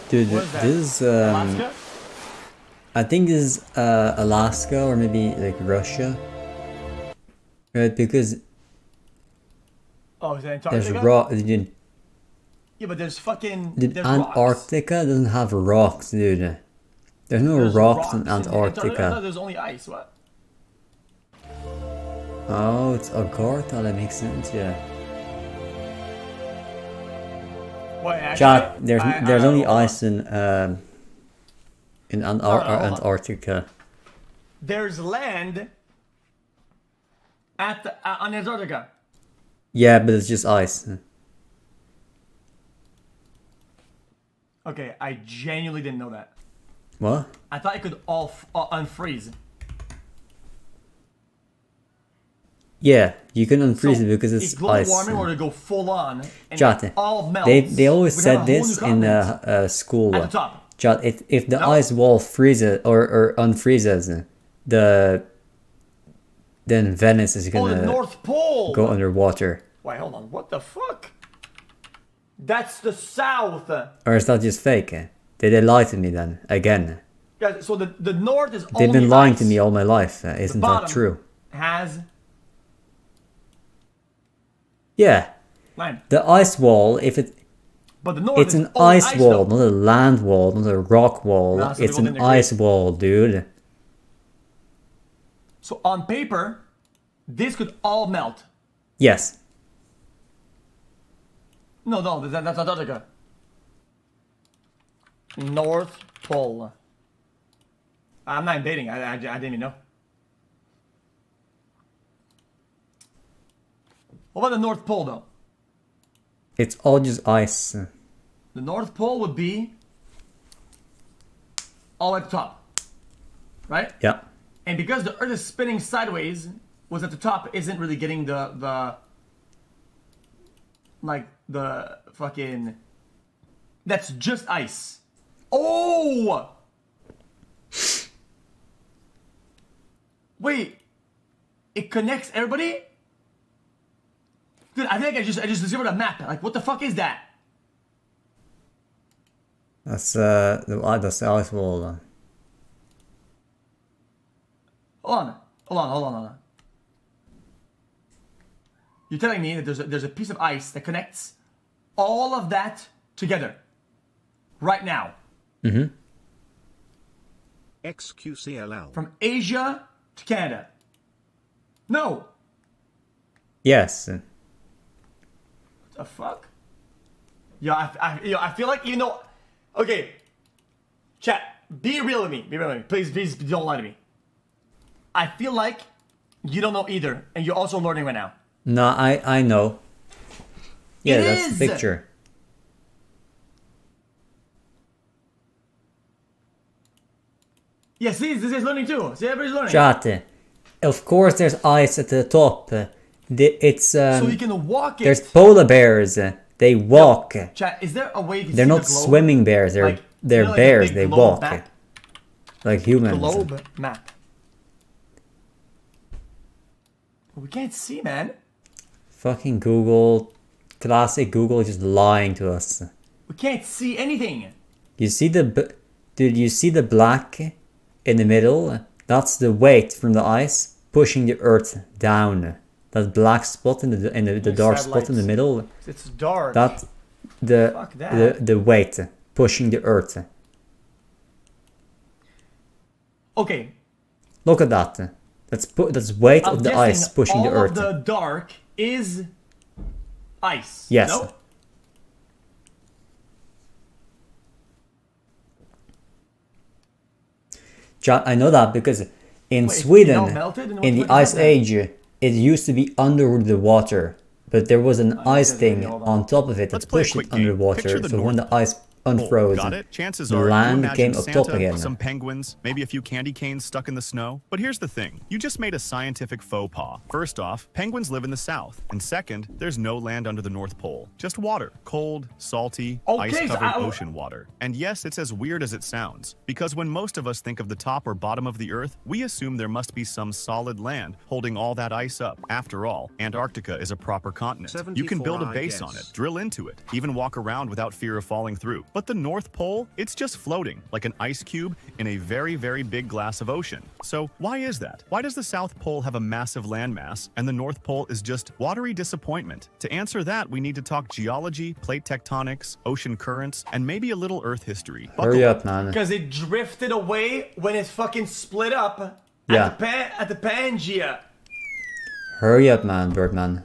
Dude, What is that? this is Alaska? I think this is Alaska or maybe like Russia, right? Because Oh, is that there's Antarctica? rock. Dude, Yeah, but there's fucking dude, there's rocks. Antarctica doesn't have rocks, dude. There's no There's rocks in Antarctica. I Antarctica. thought there's only ice. What? Oh, it's Agartha. That makes sense. Yeah. What? Actually, Chat. There's only hold on. ice in hold on. Antarctica. There's land at on Antarctica. Yeah, but it's just ice. Okay, I genuinely didn't know that. What? I thought it could all unfreeze. Yeah, you can unfreeze it because if it's global ice. warming were to go full on and Chat. it all melts, They always we'd have a said whole this new in continent school. at the top. Chat, if the No. ice wall freezes or unfreezes, then Venice is Oh, the gonna North Pole. go underwater. Wait, hold on. What the fuck? That's the south. Or is that just fake? Did they lie to me then again? Guys, so the north is They've only been lying ice. to me all my life. Isn't that bottom true? Has Yeah, land. the ice wall. If But the north it's is an only ice wall, though. not a land wall, not a rock wall. Nah, so It's people an didn't agree. ice wall, dude. So on paper, this could all melt. Yes. No, that's Antarctica. North Pole. I'm not dating. I didn't even know. What about the North Pole, though? It's all just ice. The North Pole would be all at the top, right? Yeah. And because the Earth is spinning sideways, what's at the top isn't really getting the fucking. That's just ice. Oh! Wait. It connects everybody? Dude, I think I just discovered a map. Like, what the fuck is that? That's the ice wall. Hold on. You're telling me that there's a piece of ice that connects all of that together right now. Mm-hmm. XQCLL. From Asia to Canada. No. Yes. What the fuck? Yeah, I feel like even though. Okay, chat. Be real with me. Please don't lie to me. I feel like you don't know either, and you're also learning right now. No, I know. Yeah, It that's is. the picture. Yeah, see, this is learning too. See, everybody's learning. Chat. Of course, there's ice at the top. It's So you can walk it. there's polar bears. They walk. Chat, is there a way to They're see not the globe? swimming bears. They're Like, they're you know, like a bears. big They globe walk map? like humans. Globe map. We can't see, man. Fucking Google, classic Google, just lying to us. We can't see anything. You see dude? You see the black in the middle? That's the weight from the ice pushing the Earth down. That black spot in the dark spot in the Satellites. middle. It's dark. That Fuck that. the weight pushing the Earth. Okay. Look at that. That's weight I'm of the guessing ice pushing the all Earth. of the dark is ice. Yes. No? I know that because in Wait, it Sweden, all melted? And in the what Ice happened? Age, it used to be under the water, but there was an ice guess thing maybe, hold on. on top of it that Let's play a pushed it quick game. underwater. Picture the So when North the ice unfroze, Got it? Chances the are you land imagine came up Santa, top again. some penguins, maybe a few candy canes stuck in the snow. But here's the thing. You just made a scientific faux pas. First off, penguins live in the south. And second, there's no land under the North Pole. Just water. Cold, salty, Okay, so ice-covered I- ocean water. And yes, it's as weird as it sounds. Because when most of us think of the top or bottom of the Earth, we assume there must be some solid land holding all that ice up. After all, Antarctica is a proper continent. You can build a 74, I base on guess. it, drill into it, even walk around without fear of falling through. But the North Pole, it's just floating like an ice cube in a very, very big glass of ocean. So why is that? Why does the South Pole have a massive landmass and the North Pole is just watery disappointment? To answer that, we need to talk geology, plate tectonics, ocean currents, and maybe a little Earth history. Hurry up, man. Because it drifted away when it fucking split up Yeah. at the Pangea. Hurry up, man, Birdman.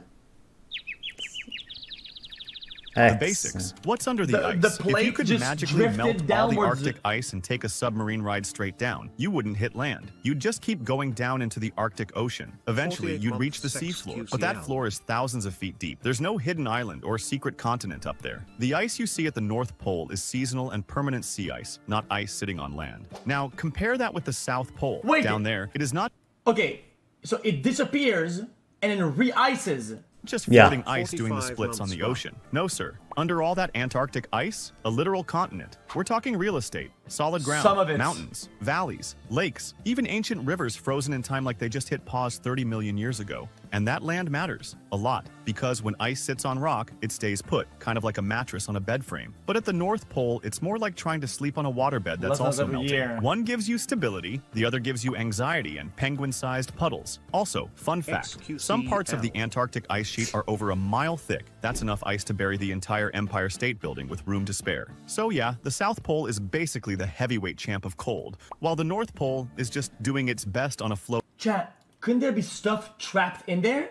The basics. What's under the ice? The If plate you could just magically drifted melt all the downwards. Arctic ice and take a submarine ride straight down, you wouldn't hit land. You'd just keep going down into the Arctic Ocean. Eventually, 48 you'd reach the months, seafloor, sex but that QCL. floor is thousands of feet deep. There's no hidden island or secret continent up there. The ice you see at the North Pole is seasonal and permanent sea ice, not ice sitting on land. Now, compare that with the South Pole. Wait. Down there, it is not Okay, so it disappears and then re-ices. just Yeah. floating ice doing the 45 splits on the months. ocean. No, sir. Under all that Antarctic ice, a literal continent. We're talking real estate, solid ground, Some of it. mountains, valleys, lakes, even ancient rivers frozen in time like they just hit pause 30 million years ago. And that land matters a lot because when ice sits on rock, it stays put, kind of like a mattress on a bed frame. But at the North Pole, it's more like trying to sleep on a waterbed that's Lessons also every melting. year. One gives you stability, the other gives you anxiety and penguin-sized puddles. Also, fun fact, some parts of the Antarctic ice sheet are over a mile thick. That's enough ice to bury the entire Empire State Building with room to spare. So yeah, the South Pole is basically the heavyweight champ of cold, while the North Pole is just doing its best on a Chat, couldn't there be stuff trapped in there?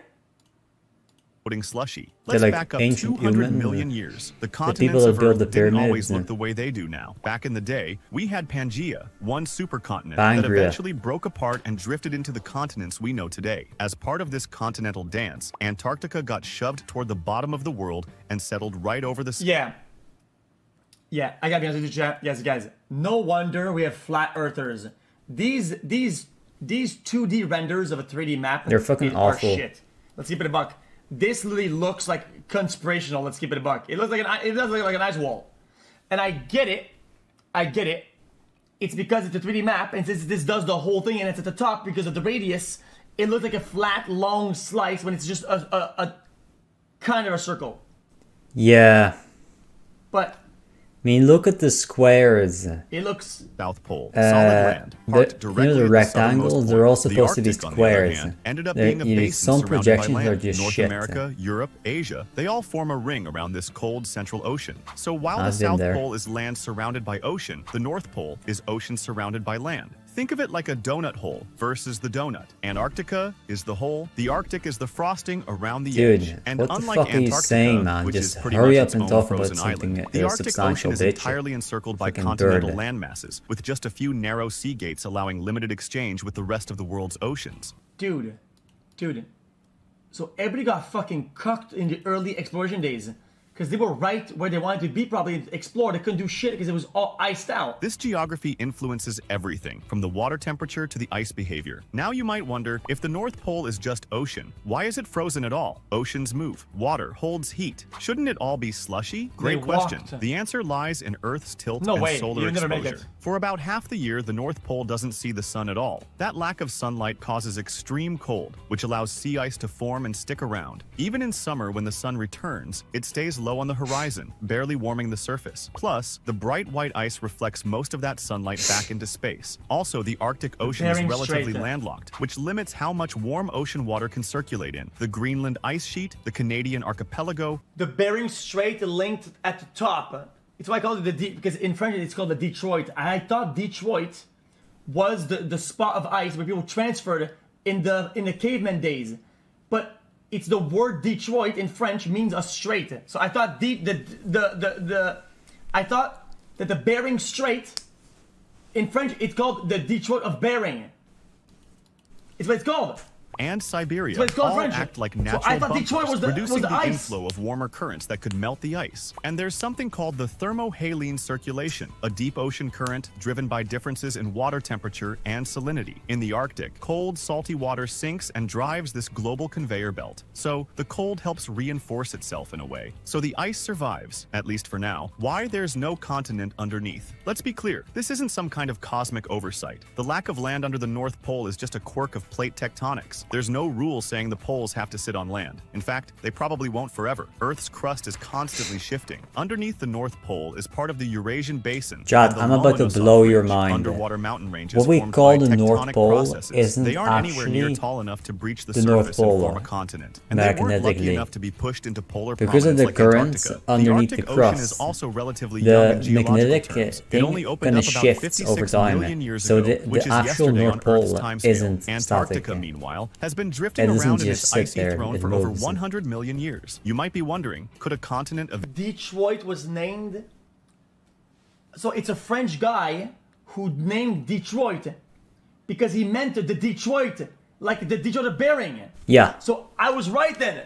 floating slushy. They're Let's like back up ancient 200 humans, million the- years. The people continents that of built Earth the didn't always pyramids, look and- the way they do now. Back in the day, we had Pangaea, one supercontinent Bangria. that eventually broke apart and drifted into the continents we know today. As part of this continental dance, Antarctica got shoved toward the bottom of the world and settled right over the Yeah. Yeah, I gotta be honest with you, chat. Yes, guys. No wonder we have flat earthers. These 2D renders of a 3D map They're fucking are awful. shit. Let's keep it a buck. This literally looks like conspirational. Let's keep it a buck. It looks like it does look like an ice wall. And I get it. It's because it's a 3D map, and since this does the whole thing and it's at the top because of the radius, it looks like a flat, long slice when it's just a kind of a circle. Yeah. But I mean, look at the squares. it looks South Pole, solid land, parked the, you directly know, the at the rectangles, southernmost they're point. all The supposed to be Arctic, on the other squares. hand, ended up They're- being a you know, basin some surrounded by projections land. are just North shit. America, Europe, Asia, they all form a ring around this cold central ocean. So while the I've been South there. Pole is land surrounded by ocean, the North Pole is ocean surrounded by land. Think of it like a donut hole versus the donut. Antarctica is the hole, the Arctic is the frosting around the Dude, edge. And what the unlike fuck are you Antarctica, saying, man? which Just is pretty hurry much up its and own talk about frozen something, island, the Arctic substantial, Ocean is bitch. entirely encircled by Fucking continental bird. land masses, with just a few narrow sea gates allowing limited exchange with the rest of the world's oceans. Dude. So everybody got fucking cucked in the early exploration days. Because they were right where they wanted to be, probably explore. They couldn't do shit because it was all iced out. This geography influences everything, from the water temperature to the ice behavior. Now you might wonder, if the North Pole is just ocean, why is it frozen at all? Oceans move, water holds heat. Shouldn't it all be slushy? Great They question. walked. The answer lies in Earth's tilt No and way, solar you would never make exposure. it. For about half the year, the North Pole doesn't see the sun at all. That lack of sunlight causes extreme cold, which allows sea ice to form and stick around. Even in summer, when the sun returns, it stays low on the horizon, barely warming the surface. Plus, the bright white ice reflects most of that sunlight back into space. Also, the Arctic Ocean is Bering relatively Strait. landlocked, which limits how much warm ocean water can circulate in. The Greenland ice sheet, the Canadian archipelago, The Bering Strait linked at the top. It's why I call it because in French it's called the Detroit. I thought Detroit was the spot of ice where people transferred in the caveman days. But it's the word Detroit in French means a strait. So I thought I thought that the Bering Strait in French it's called the Detroit of Bering. It's what it's called. and Siberia So it's called all French. act like So I natural thought bumpers, Detroit was the reducing the ice. inflow of warmer currents that could melt the ice. And there's something called the thermohaline circulation, a deep ocean current driven by differences in water temperature and salinity. In the Arctic, cold, salty water sinks and drives this global conveyor belt. So the cold helps reinforce itself in a way. So the ice survives, at least for now. Why there's no continent underneath? Let's be clear, this isn't some kind of cosmic oversight. The lack of land under the North Pole is just a quirk of plate tectonics. scientists. There's no rule saying the poles have to sit on land. In fact, they probably won't forever. Earth's crust is constantly shifting. Underneath the North Pole is part of the Eurasian Basin. Chad, and the I'm about to Lomonosov blow your Ridge, mind. Underwater mountain ranges What we formed call by the North tectonic Pole processes. isn't They aren't anywhere near actually tall enough to breach the the North surface Pole, and form a though, continent. And they weren't lucky magnetically. enough to be pushed into polar Because of prominence the like currents Antarctica. underneath the Arctic Ocean is crust, also relatively young in the geological magnetic terms. It thing only opened kind up of about shifts 56 over time. million years So ago, the which is actual yesterday North on Pole Earth's timescale. isn't Antarctica, static. meanwhile, has been drifting It doesn't around in just its sit icy there, throne it for over moves. 100 million years. You might be wondering, could a continent of Detroit was named. So it's a French guy who named Detroit because he meant the Detroit, like the Detroit of Bering. Yeah. So I was right then.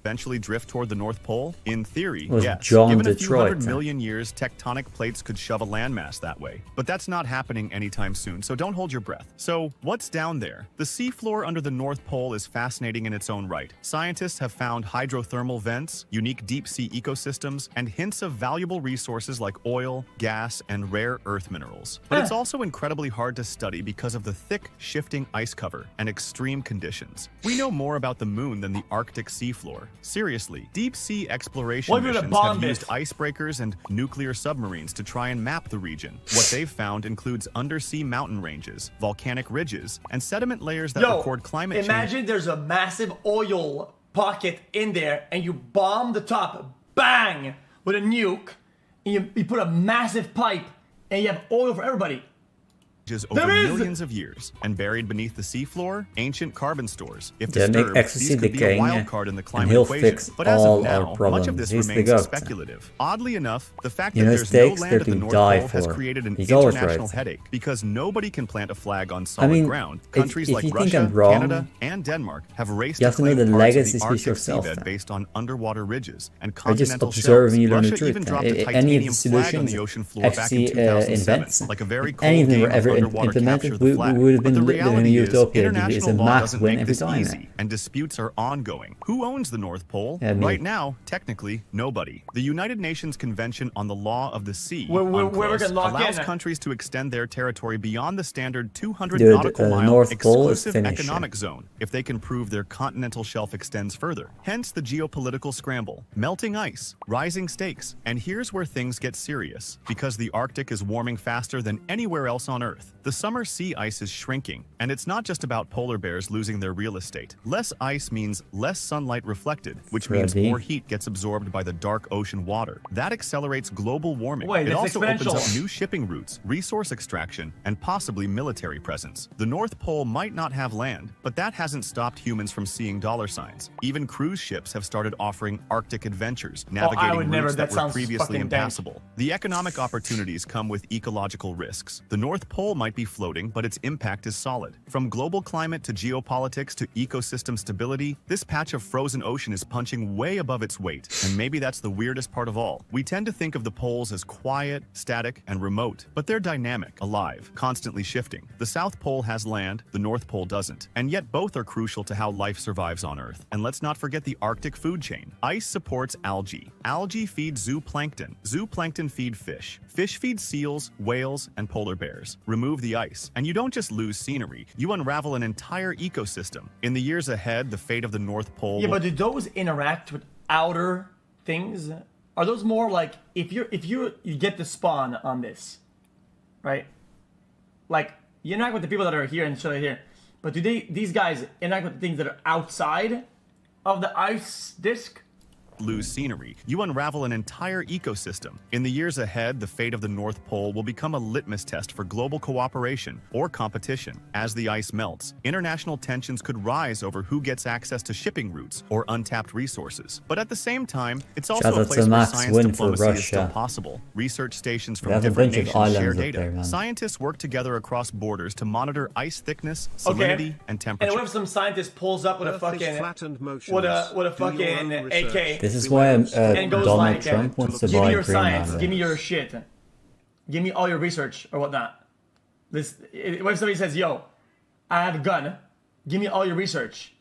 eventually drift toward the North Pole? In theory, Was yes. John Given a few Detroit, hundred huh? million years, tectonic plates could shove a landmass that way. But that's not happening anytime soon, so don't hold your breath. So, what's down there? The seafloor under the North Pole is fascinating in its own right. Scientists have found hydrothermal vents, unique deep-sea ecosystems, and hints of valuable resources like oil, gas, and rare earth minerals. But it's also incredibly hard to study because of the thick, shifting ice cover and extreme conditions. We know more about the moon than the Arctic seafloor. Seriously, deep-sea exploration What if missions the bomb have used is? icebreakers and nuclear submarines to try and map the region. What they've found includes undersea mountain ranges, volcanic ridges, and sediment layers that record climate change. Imagine there's a massive oil pocket in there and you bomb the top, bang, with a nuke, and you put a massive pipe and you have oil for everybody. Over There is- millions of years, and buried beneath the seafloor, ancient carbon stores. If They make disturbed, ecstasy these could be a decaying, wild card in the and climate he'll equation. fix But as all of our now, problems. much of this He's the remains goat. speculative. Oddly enough, the fact You that know, there's no stakes land that at the we North die Pole has for. created an He's always international right. headache because nobody can plant a flag on solid mean, ground. if- Countries if like you think Russia, I'm wrong, Canada, and Denmark have raced you have to know claim the parts of legacy the speaks Arctic yourself seabed then. based on underwater ridges and Or just continental observe shelves. and you learn the Russia truth. even dropped a Any of titanium the flag on solutions the ocean floor back in XC 2007, invents, like a very if cold any of them game were of ever underwater capture implemented, the we flag. would have But been the living in a reality is, utopia. It's international a law mass doesn't win make every this time. easy, and disputes are ongoing. Who owns the North Pole? Yeah, me. Right now, technically, nobody. The United Nations Convention on the Law of the Sea Where we're UNCLOS, gonna lock allows in. countries to extend their territory beyond the standard 200 Dude, nautical mile North Pole is exclusive finished. economic zone if they can prove their continental shelf extends further. Hence the geopolitical scramble, melting ice, rising stakes. And here's where things get serious. Because the Arctic is warming faster than anywhere else on Earth, the summer sea ice is shrinking. And it's not just about polar bears losing their real estate. Less ice means less sunlight reflected, which means Freddy. more heat gets absorbed by the dark ocean water. That accelerates global warming. Wait, it that's also opens up exponential. new shipping routes, resource extraction, and possibly military presence. The North Pole might not have land, but that hasn't stopped humans from seeing dollar signs. Even cruise ships have started offering Arctic adventures, navigating would never- routes that that were sounds previously fucking dank. impassable. The economic opportunities come with ecological risks. The North Pole might be floating, but its impact is solid. From global climate to geopolitics to ecosystem stability, this patch of frozen ocean is punching way above its weight. And maybe that's the weirdest part of all. We tend to think of the poles as quiet, static, and remote, but they're dynamic, alive, constantly shifting. The South Pole has land, the North Pole doesn't. And yet both are crucial to how life survives on Earth. And let's not forget the Arctic food chain. Ice supports algae. Algae feed zooplankton. Zooplankton feed fish. Fish feed seals, whales, and polar bears. Remove the ice, and you don't just lose scenery, you unravel an entire ecosystem. In the years ahead, the fate of the North Pole Yeah, will but do those interact with outer things? Are those more like if you get the spawn on this, right? Like you interact with the people that are here and shit here, but do these guys interact with the things that are outside of the ice disk? lose scenery, you unravel an entire ecosystem. In the years ahead, the fate of the North Pole will become a litmus test for global cooperation or competition. As the ice melts, international tensions could rise over who gets access to shipping routes or untapped resources. But at the same time, it's also Shout a out to place where Max science Win for diplomacy is still Russia. possible. Research stations from have a different bunch of nations share islands up data. there, man. Scientists work together across borders to monitor ice thickness, Okay. salinity, and temperature. And what if some scientist pulls up with a Earth is fucking flattened motionless. with a Do your fucking own AK? research. This is why And goes Donald like, Trump wants to give me buy your science, Greenland. give me your shit, give me all your research or whatnot. What if somebody says, "Yo, I have a gun, give me all your research"?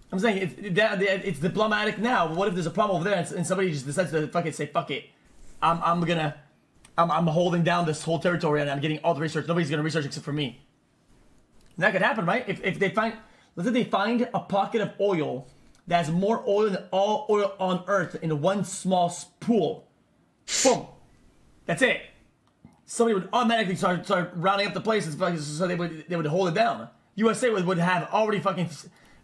I'm saying it's diplomatic now, but what if there's a problem over there and somebody just decides to fucking say, "Fuck it, I'm holding down this whole territory and I'm getting all the research. Nobody's gonna research except for me." And that could happen, right? If they find, let's say they find a pocket of oil that has more oil than all oil on Earth in one small pool. Boom. That's it. Somebody would automatically start rounding up the places so they would hold it down. USA would have already fucking...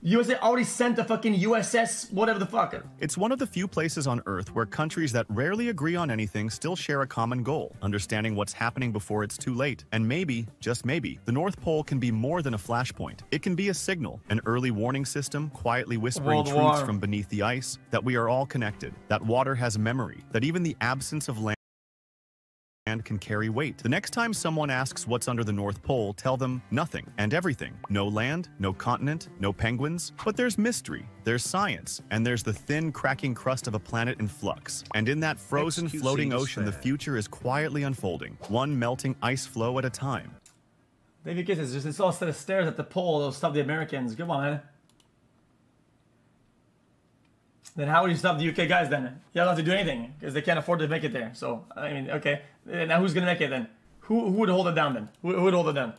USA already sent the fucking USS whatever the fuck. It's one of the few places on Earth where countries that rarely agree on anything still share a common goal, understanding what's happening before it's too late. And maybe, just maybe, the North Pole can be more than a flashpoint. It can be a signal, an early warning system quietly whispering World truths War. from beneath the ice, that we are all connected, that water has memory, that even the absence of land can carry weight. The next time someone asks what's under the North Pole, tell them nothing and everything. No land, no continent, no penguins. But there's mystery, there's science, and there's the thin, cracking crust of a planet in flux. And in that frozen, XQC floating is ocean, the fair. future is quietly unfolding, one melting ice floe at a time. David Kisses, just install a set of stairs at the pole. They'll stop the Americans. Come on, man. Then how would you stop the UK guys then? You don't have to do anything because they can't afford to make it there. So, I mean, okay. Now who's going to make it then? Who would hold it down then? Who would hold it down?